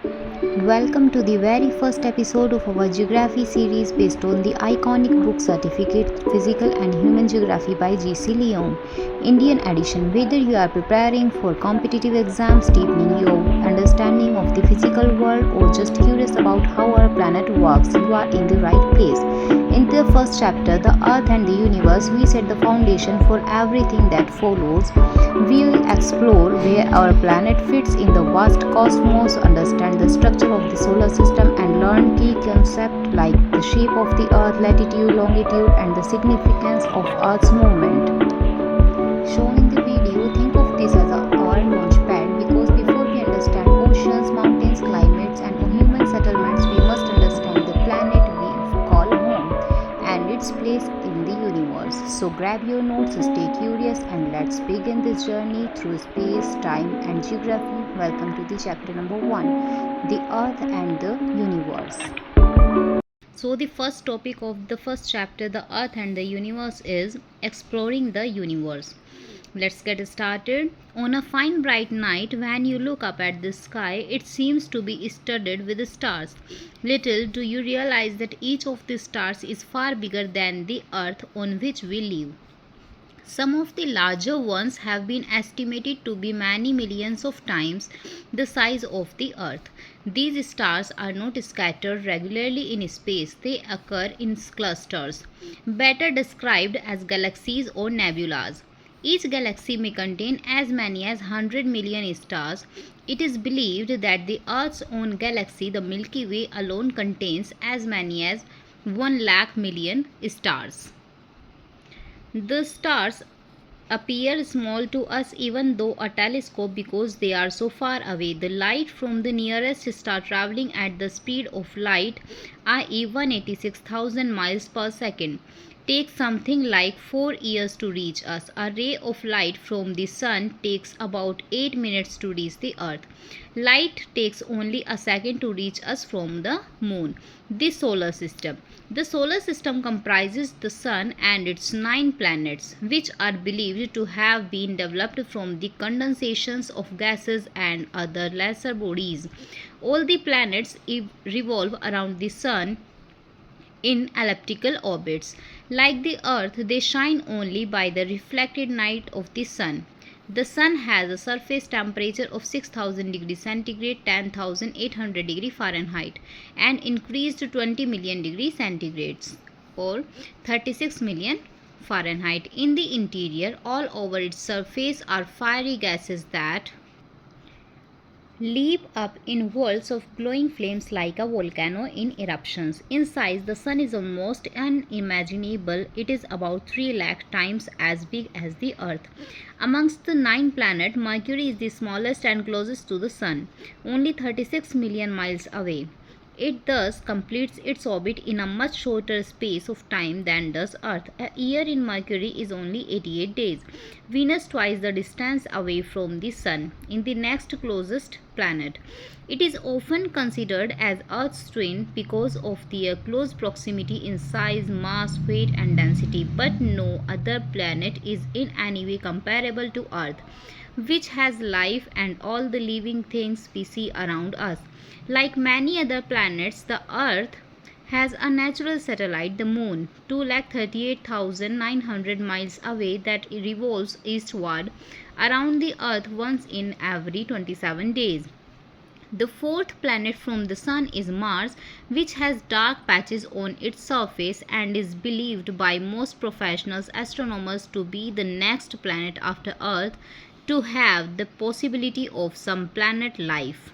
Welcome to the very first episode of our geography series based on the iconic book Certificate Physical and Human Geography by G.C. Leong. Indian edition. Whether you are preparing for competitive exams, deepening your understanding of the physical world, or just curious about how our planet works, you are in the right place. In the first chapter, The Earth and the Universe, we set the foundation for everything that follows. We'll explore where our planet fits in the vast cosmos, understand the structure of the solar system, and learn key concepts like the shape of the Earth, latitude, longitude, and the significance of Earth's movement. Shown in the video, think of this as our launch pad because before we understand oceans, mountains, climates, and human settlements, we must understand the planet we call home and its place in the universe. So grab your notes, stay curious, and let's begin this journey through space, time, and geography. Welcome to the chapter number 1, The Earth and the Universe. So the first topic of the first chapter, The Earth and the Universe, is exploring the universe. Let's get started. On a fine bright night, when you look up at the sky, it seems to be studded with stars. Little do you realize that each of the stars is far bigger than the Earth on which we live. Some of the larger ones have been estimated to be many millions of times the size of the Earth. These stars are not scattered regularly in space, they occur in clusters, better described as galaxies or nebulas. Each galaxy may contain as many as 100 million stars. It is believed that the Earth's own galaxy, the Milky Way, alone contains as many as 1,00,000,000 stars. The stars appear small to us even though a telescope because they are so far away. The light from the nearest star traveling at the speed of light, i.e. 186,000 miles per second, takes something like 4 years to reach us. A ray of light from the sun takes about 8 minutes to reach the earth. Light takes only a second to reach us from the moon. The solar system. The solar system comprises the sun and its 9 planets, which are believed to have been developed from the condensations of gases and other lesser bodies. All the planets revolve around the sun in elliptical orbits. Like the earth, they shine only by the reflected light of the sun. The sun has a surface temperature of 6000 degrees centigrade, 10,800 degrees Fahrenheit, and increased to 20 million degrees centigrade or 36 million Fahrenheit. In the interior, all over its surface are fiery gases that leap up in whirls of glowing flames like a volcano in eruptions. In size, the sun is almost unimaginable. It is about 3 lakh times as big as the earth. Amongst the 9 planets, Mercury is the smallest and closest to the sun, only 36 million miles away. It thus completes its orbit in a much shorter space of time than does Earth. A year in Mercury is only 88 days. Venus twice the distance away from the Sun, in the next closest planet. It is often considered as Earth's twin because of their close proximity in size, mass, weight, and density, but no other planet is in any way comparable to Earth, which has life and all the living things we see around us. Like many other planets, the Earth has a natural satellite, the Moon, 238,900 miles away, that revolves eastward around the Earth once in every 27 days. The fourth planet from the Sun is Mars, which has dark patches on its surface and is believed by most professional astronomers to be the next planet after Earth to have the possibility of some planet life.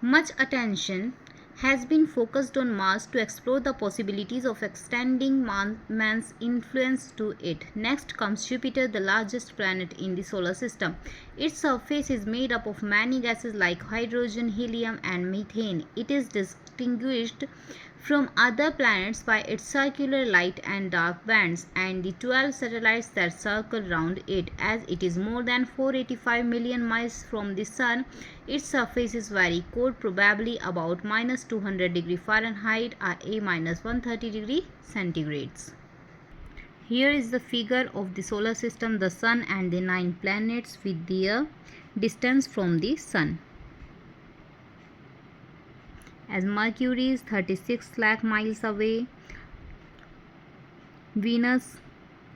Much attention has been focused on Mars to explore the possibilities of extending man's influence to it. Next comes Jupiter, the largest planet in the solar system. Its surface is made up of many gases like hydrogen, helium, and methane. It is distinguished from other planets by its circular light and dark bands and the 12 satellites that circle round it. As it is more than 485 million miles from the Sun, its surface is very cold, probably about minus 200 degrees Fahrenheit or a minus 130 degrees centigrades. Here is the figure of the solar system, the Sun and the 9 planets with their distance from the Sun. as Mercury is 36 lakh miles away, Venus,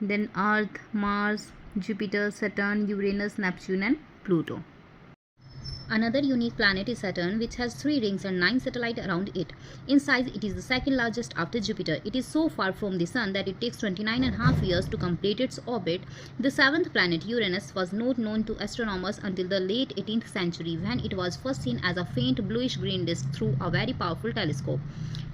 then Earth, Mars, Jupiter, Saturn, Uranus, Neptune and Pluto. Another unique planet is Saturn, which has 3 rings and 9 satellites around it. In size, it is the second largest after Jupiter. It is so far from the Sun that it takes 29.5 years to complete its orbit. The 7th planet, Uranus, was not known to astronomers until the late 18th century, when it was first seen as a faint bluish-green disk through a very powerful telescope.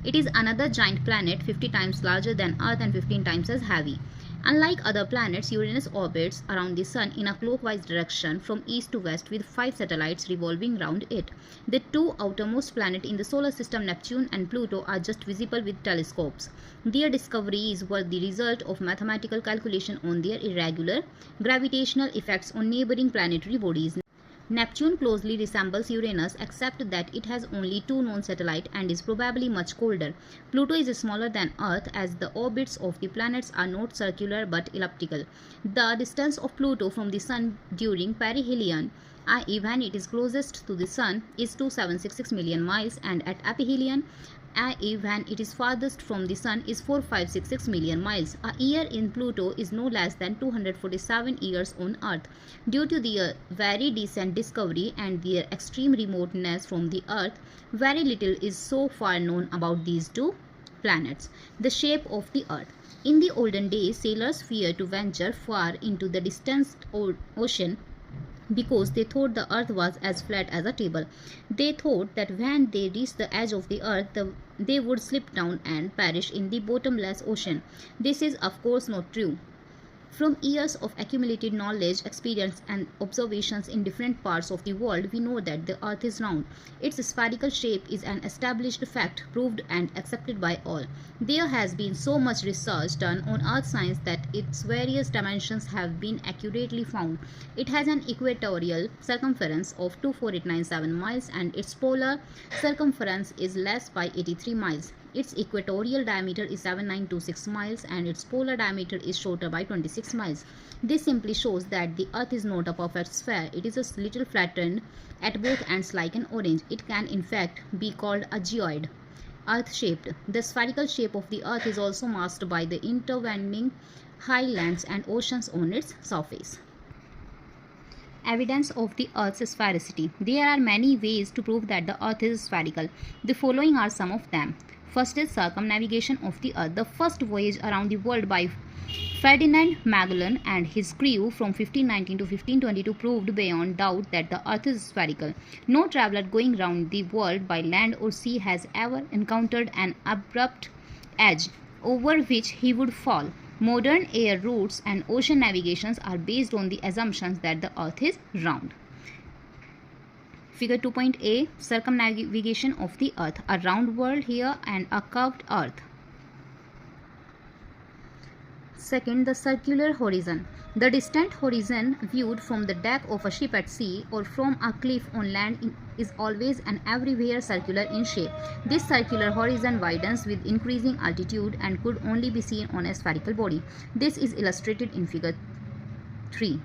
It is another giant planet, 50 times larger than Earth and 15 times as heavy. Unlike other planets, Uranus orbits around the Sun in a clockwise direction from east to west with 5 satellites revolving around it. The 2 outermost planets in the solar system, Neptune and Pluto, are just visible with telescopes. Their discoveries were the result of mathematical calculation on their irregular gravitational effects on neighboring planetary bodies. Neptune closely resembles Uranus except that it has only 2 known satellites and is probably much colder. Pluto is smaller than Earth, as the orbits of the planets are not circular but elliptical. The distance of Pluto from the Sun during perihelion, i.e. when it is closest to the Sun, is 2766 million miles, and at aphelion, i.e. when it is farthest from the Sun, is 4566 million miles. A year in Pluto is no less than 247 years on Earth. Due to their very recent discovery and their extreme remoteness from the Earth, very little is so far known about these 2 planets. The shape of the Earth. In the olden days, sailors feared to venture far into the distant ocean because they thought the earth was as flat as a table. They thought that when they reached the edge of the earth, they would slip down and perish in the bottomless ocean. This is of course not true. From years of accumulated knowledge, experience and observations in different parts of the world, we know that the earth is round. Its spherical shape is an established fact, proved and accepted by all. There has been so much research done on earth science that its various dimensions have been accurately found. It has an equatorial circumference of 24897 miles and its polar circumference is less by 83 miles. Its equatorial diameter is 7926 miles and its polar diameter is shorter by 26 miles. This simply shows that the earth is not a perfect sphere. It is a little flattened at both ends like an orange. It can in fact be called a geoid, earth-shaped. The spherical shape of the earth is also masked by the intervening highlands and oceans on its surface. Evidence of the Earth's sphericity. There are many ways to prove that the Earth is spherical. The following are some of them. First is circumnavigation of the Earth. The first voyage around the world by Ferdinand Magellan and his crew from 1519 to 1522 proved beyond doubt that the Earth is spherical. No traveler going round the world by land or sea has ever encountered an abrupt edge over which he would fall. Modern air routes and ocean navigations are based on the assumptions that the Earth is round. Figure 2.a, circumnavigation of the Earth. A round world here and a curved Earth. Second, the circular horizon. The distant horizon viewed from the deck of a ship at sea or from a cliff on land is always and everywhere circular in shape. This circular horizon widens with increasing altitude and could only be seen on a spherical body. This is illustrated in figure 3.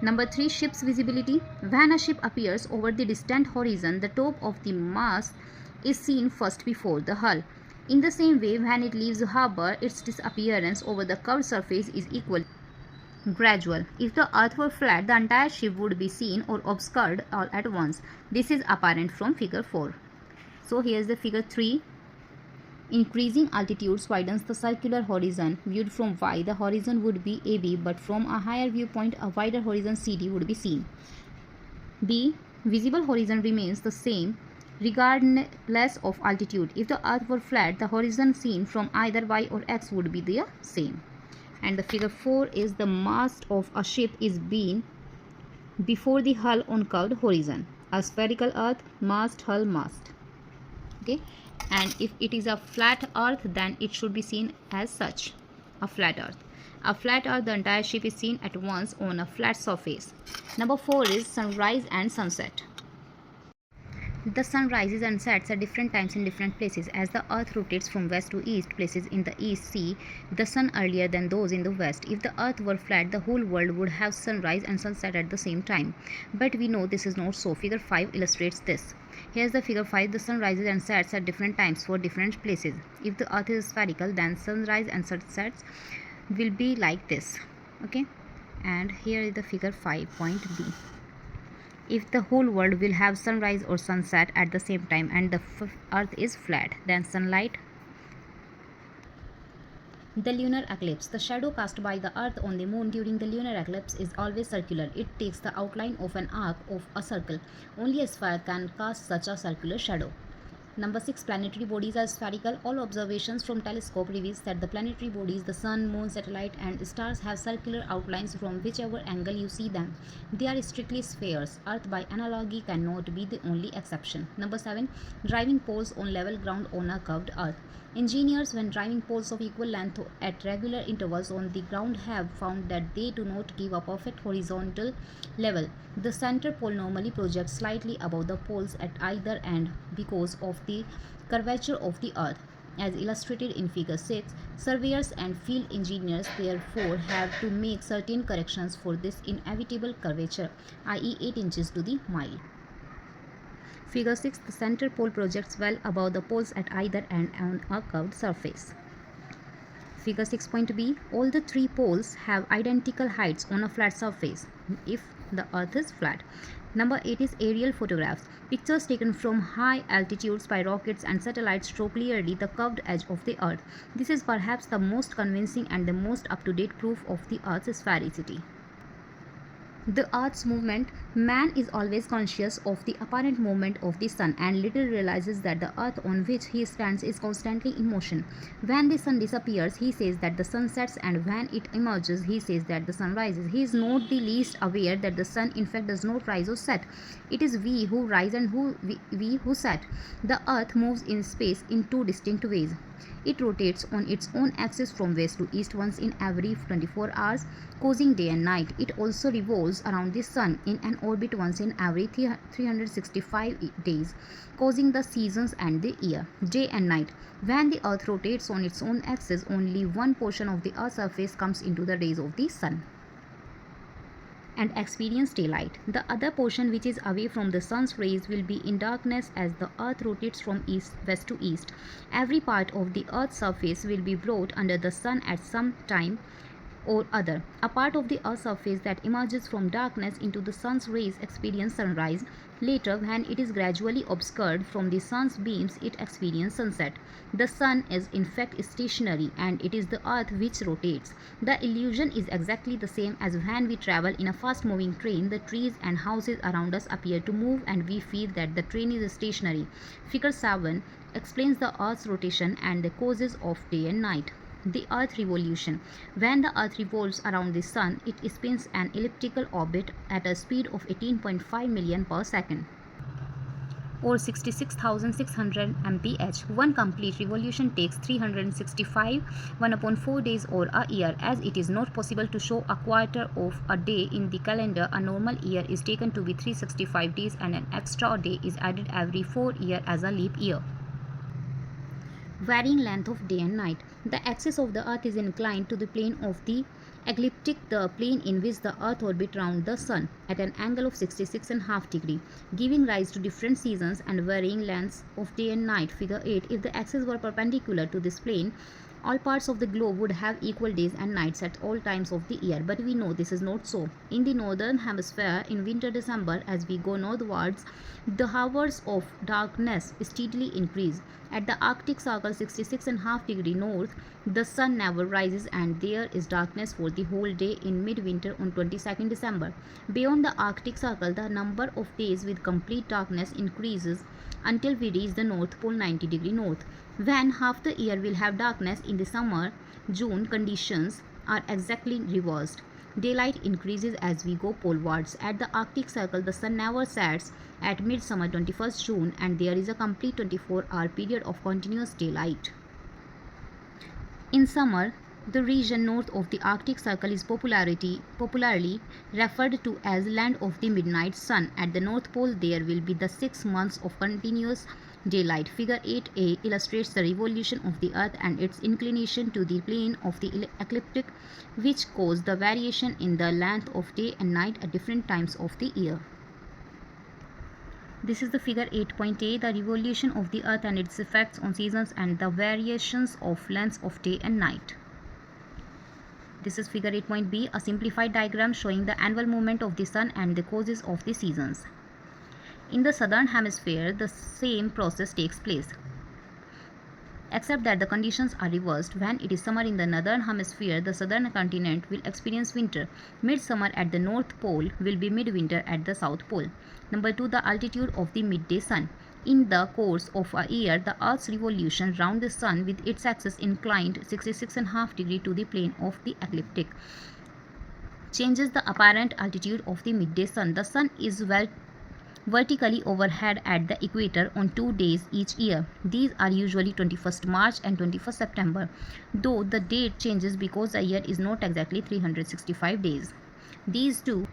Number 3, ship's visibility. When a ship appears over the distant horizon, the top of the mast is seen first before the hull. In the same way, when it leaves the harbor, its disappearance over the curved surface is equally gradual. If the earth were flat, the entire ship would be seen or obscured all at once. This is apparent from figure 4. So here is the figure 3. Increasing altitudes widens the circular horizon. Viewed from Y, the horizon would be AB, but from a higher viewpoint, a wider horizon CD would be seen. B. Visible horizon remains the same regardless of altitude. If the earth were flat, the horizon seen from either Y or X would be the same. And the figure 4 is the mast of a ship is being before the hull on curved horizon. A spherical earth, mast, hull, mast. Okay. And if it is a flat earth, then it should be seen as such, a flat earth. A flat earth, the entire ship is seen at once on a flat surface. Number 4 is sunrise and sunset. The sun rises and sets at different times in different places. As the earth rotates from west to east, places in the east see the sun earlier than those in the west. If the earth were flat, the whole world would have sunrise and sunset at the same time. But we know this is not so. Figure 5 illustrates this. Here's the figure 5. The sun rises and sets at different times for different places. If the earth is spherical, then sunrise and sunsets will be like this. Okay? And here is the figure 5.b. If the whole world will have sunrise or sunset at the same time and the earth is flat, then sunlight. The lunar eclipse. The shadow cast by the earth on the moon during the lunar eclipse is always circular. It takes the outline of an arc of a circle. Only a sphere can cast such a circular shadow. Number 6. Planetary bodies are spherical. All observations from telescope reveals that the planetary bodies, the sun, moon, satellite and stars have circular outlines from whichever angle you see them. They are strictly spheres. Earth by analogy cannot be the only exception. Number 7. Driving poles on level ground on a curved earth. Engineers, when driving poles of equal length at regular intervals on the ground, have found that they do not give a perfect horizontal level. The center pole normally projects slightly above the poles at either end because of the curvature of the earth. As illustrated in figure 6, surveyors and field engineers therefore have to make certain corrections for this inevitable curvature, i.e. 8 inches to the mile. Figure 6. The center pole projects well above the poles at either end on a curved surface. Figure 6.b. All the three poles have identical heights on a flat surface if the earth is flat. Number 8 is aerial photographs. Pictures taken from high altitudes by rockets and satellites show clearly the curved edge of the earth. This is perhaps the most convincing and the most up-to-date proof of the earth's sphericity. The earth's movement. Man is always conscious of the apparent movement of the sun and little realizes that the earth on which he stands is constantly in motion. When the sun disappears, he says that the sun sets, and when it emerges, he says that the sun rises. He is not the least aware that the sun in fact does not rise or set. It is we who rise and we who set. The earth moves in space in two distinct ways. It rotates on its own axis from west to east once in every 24 hours, causing day and night. It also revolves around the sun in an orbit once in every 365 days, causing the seasons and the year, day and night. When the earth rotates on its own axis, only one portion of the earth's surface comes into the rays of the sun and experience daylight. The other portion, which is away from the sun's rays, will be in darkness as the earth rotates from west to east. Every part of the earth's surface will be brought under the sun at some time or other. A part of the earth's surface that emerges from darkness into the sun's rays experiences sunrise. Later, when it is gradually obscured from the sun's beams, it experiences sunset. The sun is in fact stationary and it is the earth which rotates. The illusion is exactly the same as when we travel in a fast-moving train. The trees and houses around us appear to move and we feel that the train is stationary. Figure 7 explains the earth's rotation and the causes of day and night. The earth revolution. When the earth revolves around the sun, it spins an elliptical orbit at a speed of 18.5 million per second, or 66,600 mph. One complete revolution takes 365, 1/4 days or a year. As it is not possible to show a quarter of a day in the calendar, a normal year is taken to be 365 days and an extra day is added every 4 years as a leap year. Varying length of day and night. The axis of the earth is inclined to the plane of the ecliptic, the plane in which the earth orbits round the sun, at an angle of 66.5 degrees, giving rise to different seasons and varying lengths of day and night. Figure 8. If the axis were perpendicular to this plane, all parts of the globe would have equal days and nights at all times of the year, but we know this is not so. In the northern hemisphere, in winter December, as we go northwards, the hours of darkness steadily increase. At the Arctic Circle 66.5 degrees north, the sun never rises and there is darkness for the whole day in midwinter on 22nd December. Beyond the Arctic Circle, the number of days with complete darkness increases until we reach the North Pole 90 degrees north. When half the year will have darkness in the summer, June, conditions are exactly reversed. Daylight increases as we go polewards. At the Arctic Circle, the sun never sets at midsummer 21st June and there is a complete 24-hour period of continuous daylight. In summer, The region north of the Arctic Circle is popularly referred to as land of the midnight sun. At the North Pole, there will be the 6 months of continuous daylight. Figure 8a illustrates the revolution of the Earth and its inclination to the plane of the ecliptic, which cause the variation in the length of day and night at different times of the year. This is the figure 8.a, the revolution of the Earth and its effects on seasons and the variations of lengths of day and night. This is figure 8.b, a simplified diagram showing the annual movement of the sun and the causes of the seasons. In the southern hemisphere, the same process takes place, except that the conditions are reversed. When it is summer in the northern hemisphere, the southern continent will experience winter. Midsummer at the North Pole will be midwinter at the South Pole. Number 2, the altitude of the midday sun. In the course of a year, the Earth's revolution round the sun with its axis inclined 66.5 degrees to the plane of the ecliptic changes the apparent altitude of the midday sun. The sun is vertically overhead at the equator on 2 days each year. These are usually 21st March and 21st September, though the date changes because a year is not exactly 365 days. These 2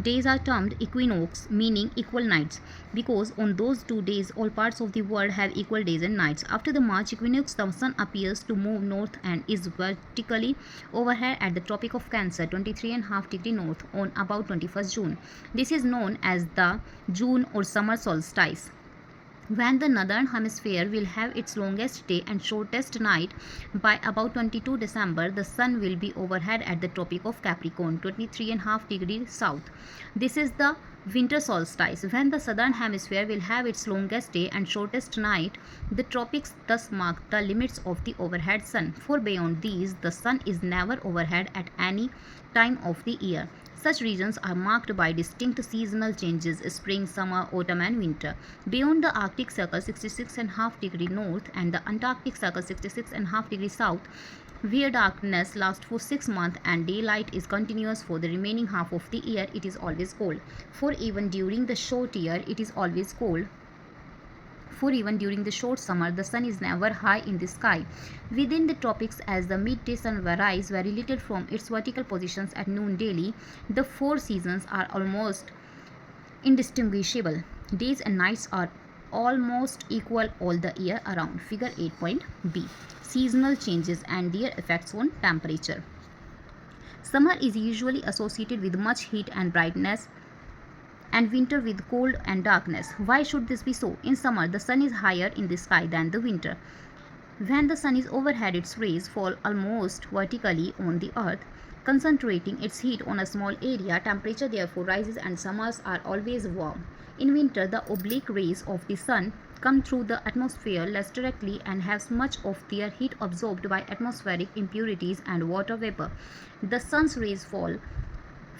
days are termed equinox, meaning equal nights, because on those 2 days all parts of the world have equal days and nights. After the March equinox, the sun appears to move north and is vertically overhead at the Tropic of Cancer, 23.5 degrees north, on about 21st June. This is known as the June or summer solstice, when the northern hemisphere will have its longest day and shortest night. By about 22 December, the sun will be overhead at the Tropic of Capricorn, 23.5 degrees south. This is the winter solstice, when the southern hemisphere will have its longest day and shortest night. The tropics thus mark the limits of the overhead sun, for beyond these, the sun is never overhead at any time of the year. Such regions are marked by distinct seasonal changes: spring, summer, autumn, and winter. Beyond the Arctic Circle, 66.5 degrees north, and the Antarctic Circle, 66.5 degrees south, where darkness lasts for 6 months and daylight is continuous for the remaining half of the year, it is always cold. For even during the short year, it is always cold. For even during the short summer, the sun is never high in the sky. Within the tropics, as the midday sun varies very little from its vertical positions at noon daily, the 4 seasons are almost indistinguishable. Days and nights are almost equal all the year around. Figure 8.b. Seasonal changes and their effects on temperature. Summer is usually associated with much heat and brightness, and winter with cold and darkness. Why should this be so? In summer, the sun is higher in the sky than the winter. When the sun is overhead, its rays fall almost vertically on the earth, concentrating its heat on a small area. Temperature therefore rises and summers are always warm. In winter, the oblique rays of the sun come through the atmosphere less directly and have much of their heat absorbed by atmospheric impurities and water vapor. The sun's rays fall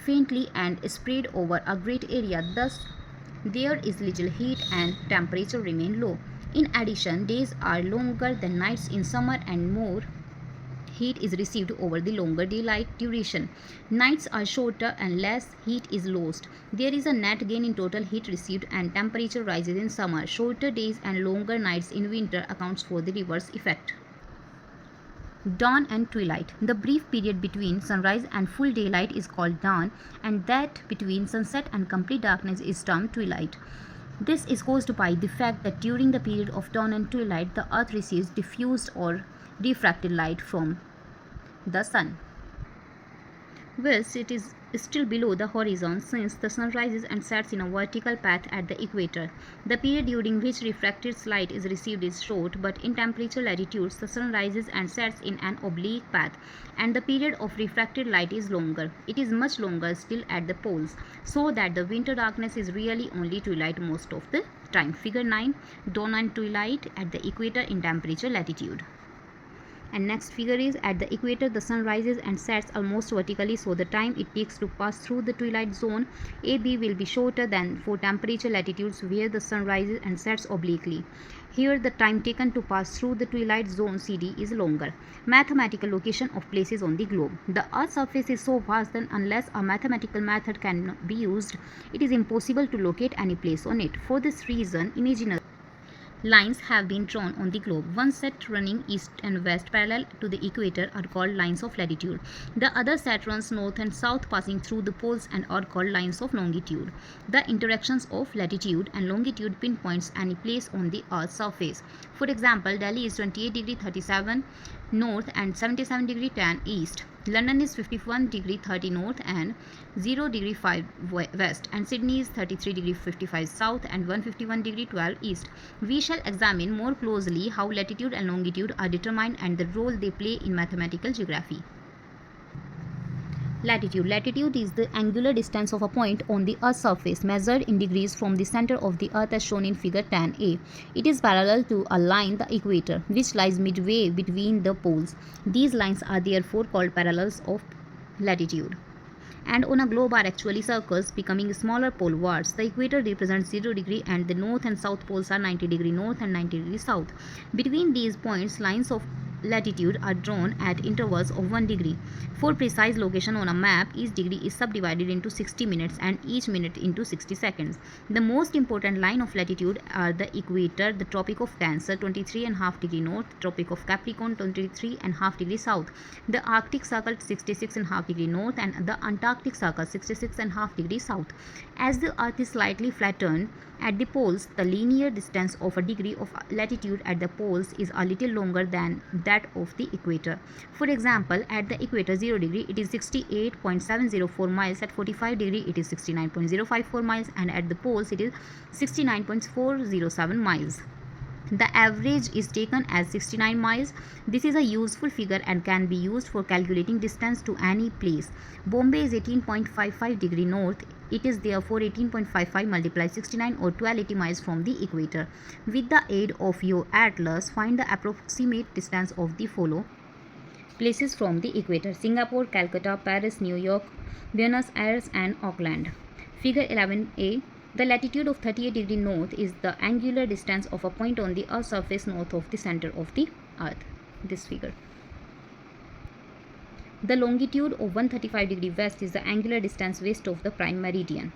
faintly and spread over a great area, thus there is little heat and temperature remain low. In addition, days are longer than nights in summer and more heat is received over the longer daylight duration. Nights are shorter and less heat is lost. There is a net gain in total heat received and temperature rises in summer. Shorter days and longer nights in winter accounts for the reverse effect. Dawn and twilight. The brief period between sunrise and full daylight is called dawn, and that between sunset and complete darkness is termed twilight. This is caused by the fact that during the period of dawn and twilight, the earth receives diffused or refracted light from the sun, whilst it is still below the horizon, since the sun rises and sets in a vertical path at the equator. The period during which refracted light is received is short, but in temperature latitudes, the sun rises and sets in an oblique path, and the period of refracted light is longer. It is much longer still at the poles, so that the winter darkness is really only twilight most of the time. Figure 9. Dawn and twilight at the equator in temperature latitude. And next figure is, at the equator the sun rises and sets almost vertically, so the time it takes to pass through the twilight zone AB will be shorter than for temperature latitudes where the sun rises and sets obliquely. Here the time taken to pass through the twilight zone CD is longer. Mathematical location of places on the globe. The Earth's surface is so vast that unless a mathematical method can be used, it is impossible to locate any place on it. For this reason, imaginary lines have been drawn on the globe. One set running east and west parallel to the equator are called lines of latitude. The other set runs north and south passing through the poles and are called lines of longitude. The interactions of latitude and longitude pinpoints any place on the Earth's surface. For example, Delhi is 28 degree 37 north and 77 degree 10 east. London is 51 degree 30 north and 0 degree 5 west, and Sydney is 33 degree 55 south and 151 degree 12 east. We shall examine more closely how latitude and longitude are determined and the role they play in mathematical geography. Latitude. Latitude is the angular distance of a point on the Earth's surface measured in degrees from the center of the Earth as shown in figure 10a. It is parallel to a line, the equator, which lies midway between the poles. These lines are therefore called parallels of latitude. And on a globe are actually circles becoming smaller pole wards. The equator represents 0 degree and the north and south poles are 90 degree north and 90 degree south. Between these points, lines of latitude are drawn at intervals of 1 degree. For precise location on a map, each degree is subdivided into 60 minutes and each minute into 60 seconds. The most important line of latitude are the equator, the Tropic of Cancer 23.5 degree north, Tropic of Capricorn 23.5 degree south, the Arctic Circle 66.5 degree north and the Antarctic Circle 66.5 degree south. As the Earth is slightly flattened at the poles, the linear distance of a degree of latitude at the poles is a little longer than that of the equator. For example, at the equator 0 degree it is 68.704 miles, at 45 degree it is 69.054 miles, and at the poles it is 69.407 miles. The average is taken as 69 miles. This is a useful figure and can be used for calculating distance to any place. Bombay is 18.55 degree north. It is therefore 18.55 multiplied 69 or 1280 miles from the equator. With the aid of your atlas, find the approximate distance of the following places from the equator: Singapore, Calcutta, Paris, New York, Buenos Aires and Auckland. Figure 11a. The latitude of 38 degree north is the angular distance of a point on the Earth's surface north of the center of the Earth. This figure. The longitude of 135 degree west is the angular distance west of the prime meridian.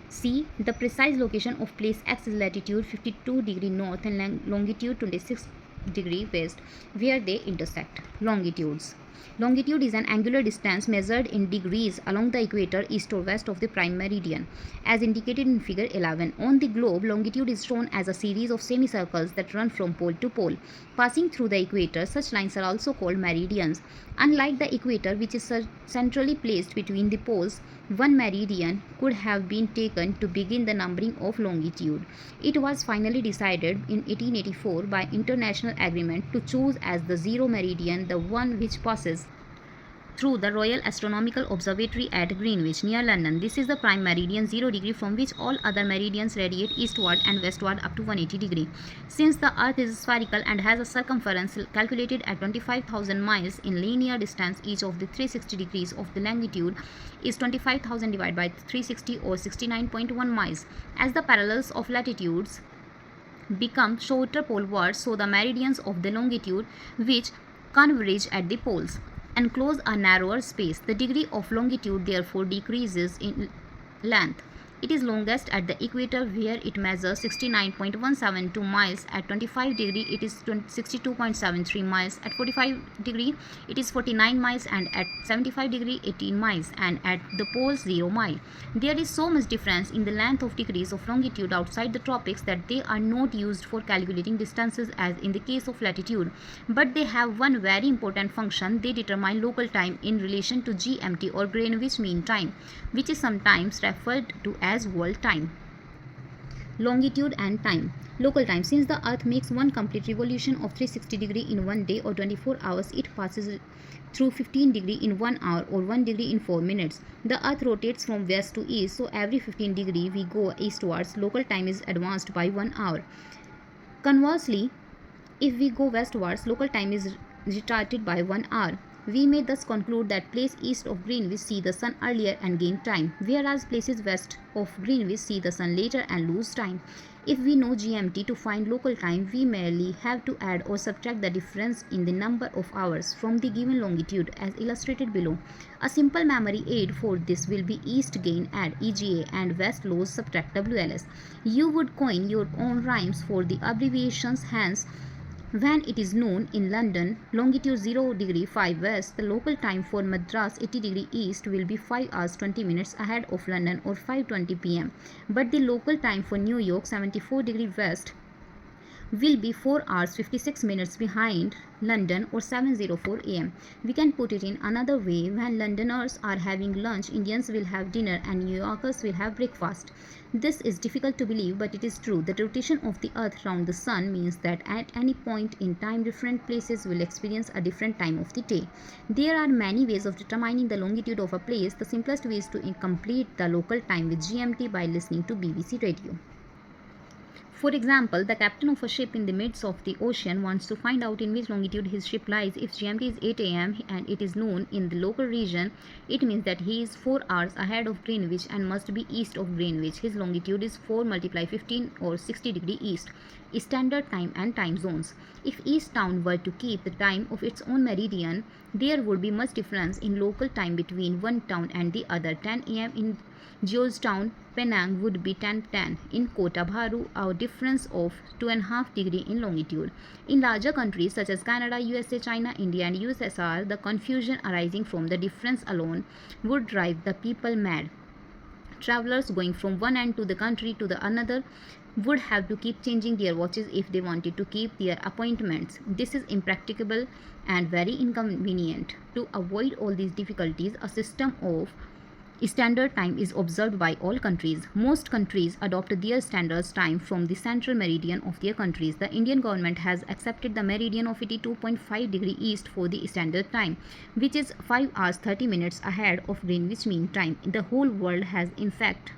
C. The precise location of place X is latitude 52 degree north and longitude 26 degree west, where they intersect. Longitudes. Longitude is an angular distance measured in degrees along the equator east or west of the prime meridian, as indicated in figure 11. On the globe, longitude is shown as a series of semicircles that run from pole to pole. Passing through the equator, such lines are also called meridians. Unlike the equator, which is centrally placed between the poles, one meridian could have been taken to begin the numbering of longitude. It was finally decided in 1884 by international agreement to choose as the zero meridian the one which passes through the Royal Astronomical Observatory at Greenwich, near London. This is the prime meridian 0 degree from which all other meridians radiate eastward and westward up to 180 degree. Since the Earth is spherical and has a circumference calculated at 25,000 miles in linear distance, each of the 360 degrees of the longitude is 25,000 divided by 360 or 69.1 miles. As the parallels of latitudes become shorter polewards, so the meridians of the longitude which converge at the poles enclose a narrower space. The degree of longitude therefore decreases in length. It is longest at the equator, where it measures 69.172 miles. At 25 degree it is 62.73 miles. At 45 degree it is 49 miles, and at 75 degree 18 miles, and at the poles 0 mile. There is so much difference in the length of degrees of longitude outside the tropics that they are not used for calculating distances as in the case of latitude, but they have one very important function. They determine local time in relation to GMT or Greenwich Mean Time, which is sometimes referred to as world time. Longitude and time. Local time. Since the Earth makes one complete revolution of 360 degree in 1 day or 24 hours, it passes through 15 degree in 1 hour or 1 degree in 4 minutes. The Earth rotates from west to east, so every 15 degree we go eastwards, local time is advanced by 1 hour. Conversely, if we go westwards, local time is retarded by 1 hour. We may thus conclude that places east of Greenwich see the sun earlier and gain time, whereas places west of Greenwich see the sun later and lose time. If we know GMT to find local time, we merely have to add or subtract the difference in the number of hours from the given longitude as illustrated below. A simple memory aid for this will be east gain add EGA and west lose subtract WLS. You would coin your own rhymes for the abbreviations, hence when it is known in London, longitude 0 degree 5 west, the local time for Madras 80 degree east will be 5 hours 20 minutes ahead of London or 5:20 pm. But the local time for New York 74 degree west will be 4 hours 56 minutes behind London or 7:04 am. We can put it in another way: when Londoners are having lunch, Indians will have dinner and New Yorkers will have breakfast. This is difficult to believe, but it is true. The rotation of the earth round the sun means that at any point in time different places will experience a different time of the day. There are many ways of determining the longitude of a place. The simplest way is to complete the local time with GMT by listening to BBC radio. For example, the captain of a ship in the midst of the ocean wants to find out in which longitude his ship lies. If GMT is 8 am and it is noon in the local region, it means that he is 4 hours ahead of Greenwich and must be east of Greenwich. His longitude is 4 × 15 or 60 degree east. Standard time and time zones. If each town were to keep the time of its own meridian, there would be much difference in local time between one town and the other. 10 am in Georgetown, Penang would be 10:10. In Kota Bharu, a difference of 2.5 degrees in longitude. In larger countries such as Canada, USA, China, India, and USSR, the confusion arising from the difference alone would drive the people mad. Travelers going from one end to the country to the another would have to keep changing their watches if they wanted to keep their appointments. This is impracticable and very inconvenient. To avoid all these difficulties, a system of standard time is observed by all countries. Most countries adopt their standard time from the central meridian of their countries. The Indian government has accepted the meridian of 82.5 degree east for the standard time, which is 5 hours 30 minutes ahead of Greenwich Mean Time. The whole world has in fact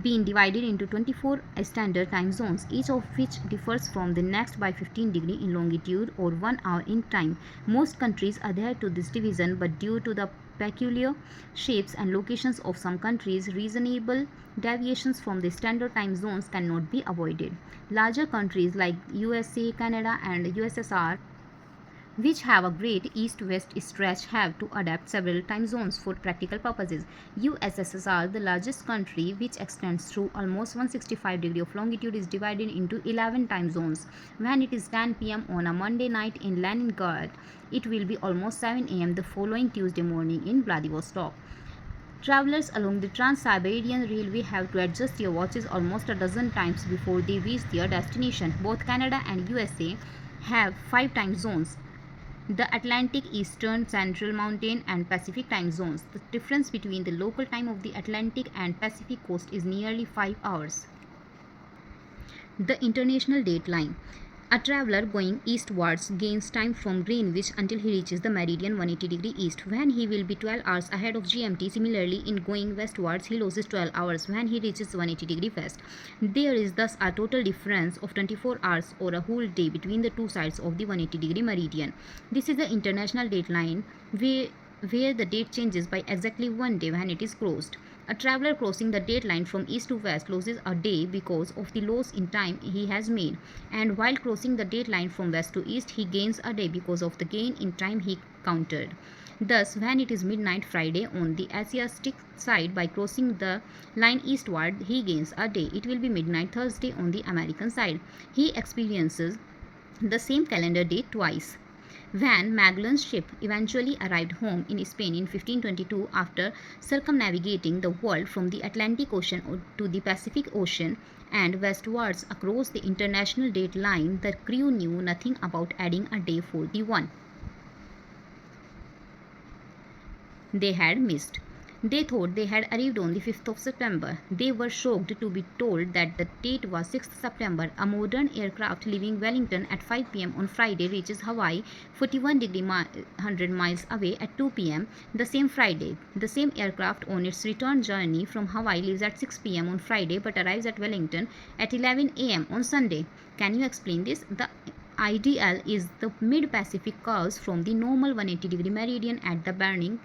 been divided into 24 standard time zones, each of which differs from the next by 15 degrees in longitude or 1 hour in time. Most countries adhere to this division, but due to the peculiar shapes and locations of some countries, reasonable deviations from the standard time zones cannot be avoided. Larger countries like USA, Canada, and USSR, which have a great east-west stretch, have to adapt several time zones for practical purposes. USSR, the largest country, which extends through almost 165 degrees of longitude, is divided into 11 time zones. When it is 10 pm on a Monday night in Leningrad, it will be almost 7 am the following Tuesday morning in Vladivostok. Travelers along the Trans-Siberian Railway have to adjust their watches almost a dozen times before they reach their destination. Both Canada and USA have 5 time zones: the Atlantic, Eastern, Central, Mountain, and Pacific time zones. The difference between the local time of the Atlantic and Pacific coast is nearly 5 hours. The international date line. A traveler going eastwards gains time from Greenwich until he reaches the meridian 180 degree east, when he will be 12 hours ahead of GMT. Similarly, in going westwards, he loses 12 hours when he reaches 180 degree west. There is thus a total difference of 24 hours or a whole day between the two sides of the 180 degree meridian. This is the international date line where the date changes by exactly 1 day when it is crossed. A traveler crossing the date line from east to west loses a day because of the loss in time he has made, and while crossing the date line from west to east, he gains a day because of the gain in time he counted. Thus, when it is midnight Friday on the Asiatic side, by crossing the line eastward, he gains a day. It will be midnight Thursday on the American side. He experiences the same calendar date twice. When Magellan's ship eventually arrived home in Spain in 1522 after circumnavigating the world from the Atlantic Ocean to the Pacific Ocean and westwards across the international date line, the crew knew nothing about adding a day for the one they had missed. They thought they had arrived on the 5th of September. They were shocked to be told that the date was 6th September. A modern aircraft leaving Wellington at 5 pm on Friday reaches Hawaii 41 degree 100 miles away at 2 pm the same Friday. The same aircraft on its return journey from Hawaii leaves at 6 pm on Friday but arrives at Wellington at 11 am on Sunday. Can you explain this? The IDL is the mid-Pacific curves from the normal 180-degree meridian at the Bering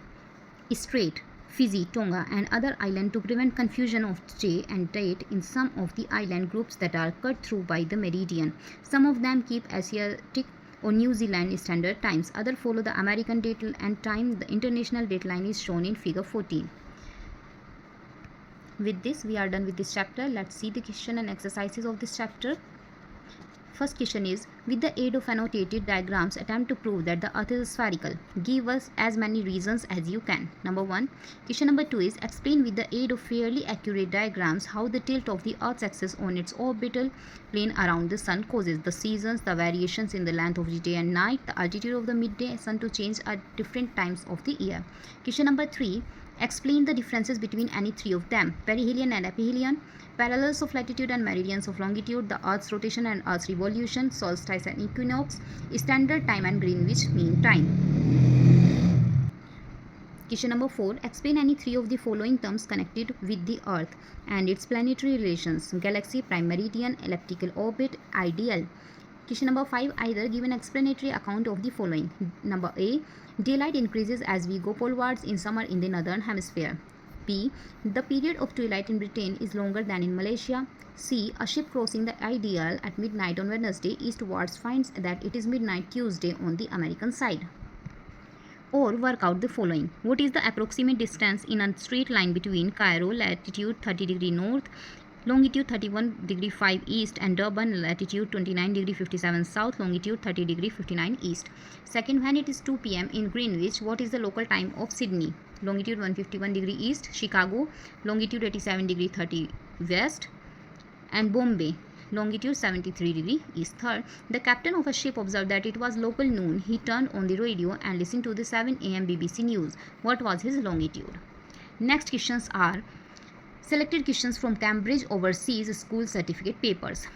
Strait, Fiji, Tonga, and other islands to prevent confusion of day and date in some of the island groups that are cut through by the meridian. Some of them keep Asiatic or New Zealand standard times. Others follow the American date and time. The international date line is shown in figure 14. With this, we are done with this chapter. Let's see the question and exercises of this chapter. First question is, with the aid of annotated diagrams, attempt to prove that the earth is spherical. Give us as many reasons as you can. Number 1. Question number 2 is, explain with the aid of fairly accurate diagrams how the tilt of the earth's axis on its orbital plane around the sun causes the seasons, the variations in the length of the day and night, the altitude of the midday sun to change at different times of the year. Question number 3. Explain the differences between any three of them: perihelion and aphelion, parallels of latitude and meridians of longitude, the Earth's rotation and Earth's revolution, solstice and equinox, standard time and Greenwich Mean Time. Question number 4. Explain any three of the following terms connected with the Earth and its planetary relations: galaxy, prime meridian, elliptical orbit, IDL. Question number 5. Either give an explanatory account of the following. Number A. Daylight increases as we go polewards in summer in the northern hemisphere. B. The period of twilight in Britain is longer than in Malaysia. C. A ship crossing the IDL at midnight on Wednesday eastwards finds that it is midnight Tuesday on the American side. Or work out the following. What is the approximate distance in a straight line between Cairo, latitude 30 degree north, longitude 31 degree 5 east, and Durban, latitude 29 degree 57 south, longitude 30 degree 59 east. Second, when it is 2 p.m. in Greenwich, what is the local time of Sydney? Longitude 151 degree east, Chicago, longitude 87 degree 30 west, and Bombay, longitude 73 degree east. Third, the captain of a ship observed that it was local noon. He turned on the radio and listened to the 7 a.m. BBC news. What was his longitude? Next questions are selected questions from Cambridge Overseas School Certificate papers.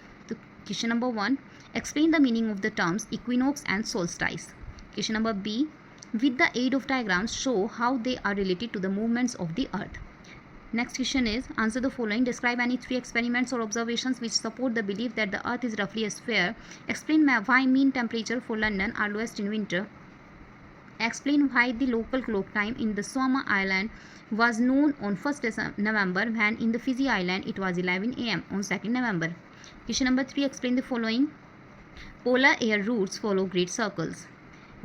Question number 1. Explain the meaning of the terms equinox and solstice. Question number B. With the aid of diagrams, show how they are related to the movements of the earth. Next question is, answer the following. Describe any three experiments or observations which support the belief that the earth is roughly a sphere. Explain why mean temperature for London are lowest in winter. Explain why the local clock time in the Somma Island was known on 1st November when in the Fiji Island it was 11 a.m. on 2nd November. Question number 3. Explain the following. Polar air routes follow great circles.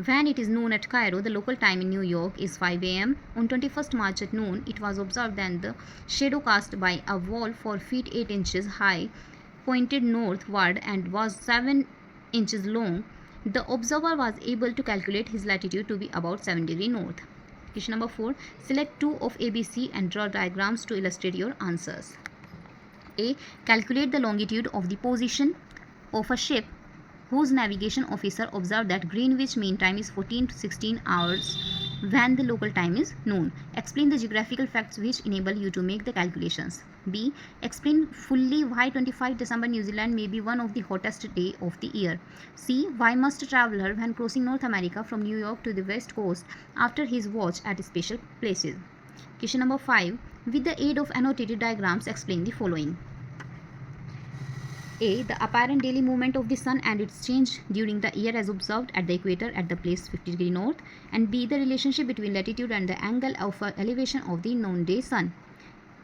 When it is noon at Cairo, the local time in New York is 5 a.m. On 21st March at noon, it was observed that the shadow cast by a wall 4 feet 8 inches high pointed northward and was 7 inches long. The observer was able to calculate his latitude to be about 7 degrees north. Question number 4. Select 2 of ABC and draw diagrams to illustrate your answers. A. Calculate the longitude of the position of a ship whose navigation officer observed that Greenwich Mean Time is 14 to 16 hours when the local time is noon. Explain the geographical facts which enable you to make the calculations. B. Explain fully why 25 December New Zealand may be one of the hottest day of the year. C. Why must a traveler when crossing North America from New York to the west coast after his watch at special places? Question number 5. With the aid of annotated diagrams, explain the following. A. The apparent daily movement of the sun and its change during the year as observed at the equator at the place 50 degree north. And B. The relationship between latitude and the angle of elevation of the noonday sun.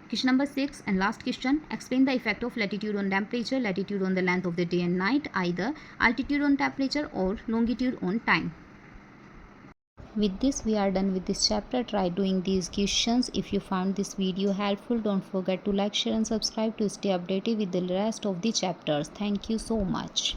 Question number 6 and last question. Explain the effect of latitude on temperature, latitude on the length of the day and night, either altitude on temperature or longitude on time. With this, we are done with this chapter. Try doing these questions. If you found this video helpful, don't forget to like, share and subscribe to stay updated with the rest of the chapters. Thank you so much.